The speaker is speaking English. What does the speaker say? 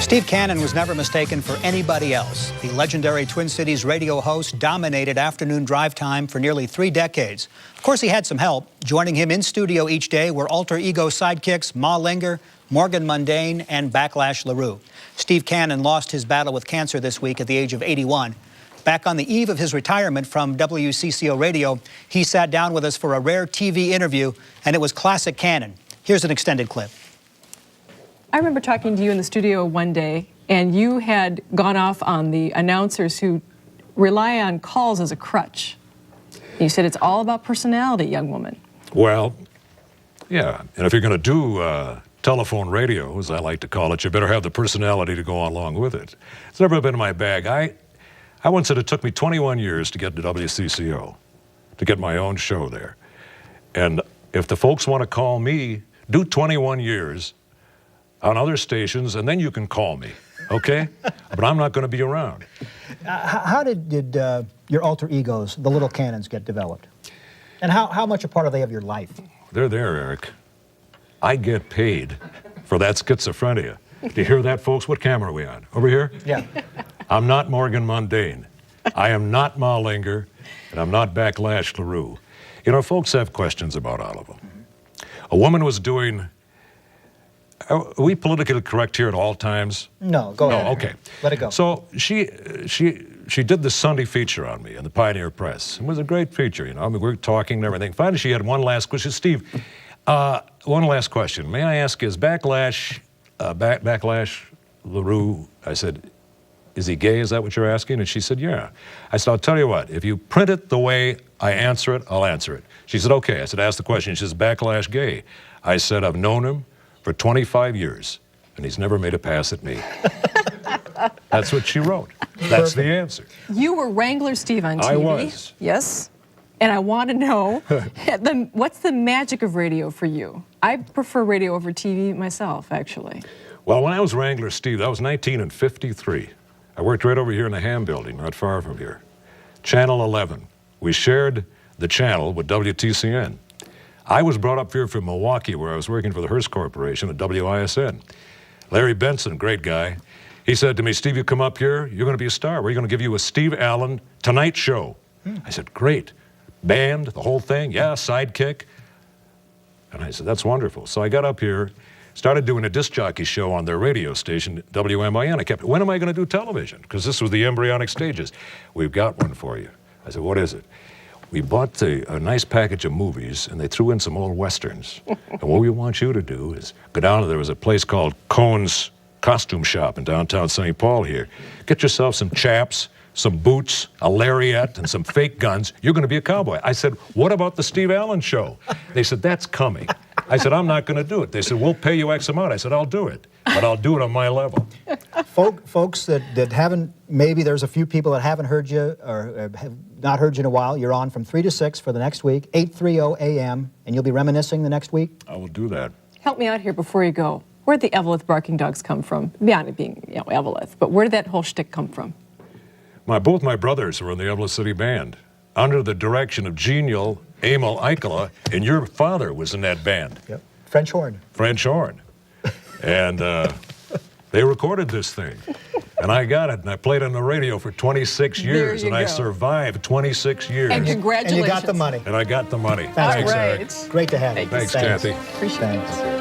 Steve Cannon was never mistaken for anybody else. The legendary Twin Cities radio host dominated afternoon drive time for nearly 3 decades. Of course, he had some help. Joining him in studio each day were alter ego sidekicks Ma Linger, Morgan Mundane, and Backlash LaRue. Steve Cannon lost his battle with cancer this week at the age of 81. Back on the eve of his retirement from WCCO Radio, he sat down with us for a rare TV interview, and it was classic Cannon. Here's an extended clip. I remember talking to you in the studio one day, and you had gone off on the announcers who rely on calls as a crutch. You said it's all about personality, young woman. Well, yeah, and if you're going to do telephone radio, as I like to call it, you better have the personality to go along with it. It's never been in my bag. I once said it took me 21 years to get to WCCO, to get my own show there. And if the folks want to call me, do 21 years on other stations, and then you can call me, okay? But I'm not going to be around. How did your alter egos, the little Cannons, get developed? And how much a part are they of your life? They're there, Eric. I get paid for that schizophrenia. Do you hear that, folks? What camera are we on? Over here? Yeah. I'm not Morgan Mundane. I am not Ma Linger, and I'm not Backlash LaRue. You know, folks have questions about all of them. A woman was doing... Are we politically correct here at all times? No, go ahead. No, okay. Let it go. So she did the Sunday feature on me in the Pioneer Press. It was a great feature, you know. I mean, we were talking and everything. Finally, she had one last question. Steve, one last question. May I ask, is Backlash LaRue, I said, is he gay? Is that what you're asking? And she said, yeah. I said, I'll tell you what, if you print it the way I answer it, I'll answer it. She said, okay. I said, ask the question. She says, Backlash gay? I said, I've known him for 25 years, and he's never made a pass at me. That's what she wrote. That's the answer. You were Wrangler Steve on TV. I was. Yes. And I want to know, what's the magic of radio for you? I prefer radio over TV myself, actually. Well, when I was Wrangler Steve, that was 1953. I worked right over here in the Ham building, not far from here. Channel 11. We shared the channel with WTCN. I was brought up here from Milwaukee, where I was working for the Hearst Corporation at WISN. Larry Benson, great guy, he said to me, Steve, you come up here, you're going to be a star. We're going to give you a Steve Allen Tonight Show. I said, great. Band, the whole thing, yeah, sidekick. And I said, that's wonderful. So I got up here, started doing a disc jockey show on their radio station, WMIN. I kept, when am I going to do television? Because this was the embryonic stages. We've got one for you. I said, what is it? We bought a nice package of movies, and they threw in some old westerns. And what we want you to do is go down to, there was a place called Cohn's Costume Shop in downtown St. Paul here. Get yourself some chaps, some boots, a lariat, and some fake guns. You're going to be a cowboy. I said, what about the Steve Allen show? They said, that's coming. I said, I'm not going to do it. They said, we'll pay you X amount. I said, I'll do it, but I'll do it on my level. Folks that haven't, maybe there's a few people that haven't heard you or have not heard you in a while. You're on from 3 to 6 for the next week, 8:30 a.m., and you'll be reminiscing the next week? I will do that. Help me out here before you go. Where'd the Eveleth Barking Dogs come from? Beyond it being, you know, Eveleth, but where did that whole shtick come from? Both my brothers were in the Eveleth City Band, under the direction of genial Emil Eichela, and your father was in that band. Yep. French horn. French horn. And they recorded this thing. And I got it, and I played on the radio for 26 years, and I survived 26 years. And congratulations. And you got the money. And I got the money. That's Thanks, great. Eric. Great to have you. Thanks, Kathy. Appreciate it. Thanks.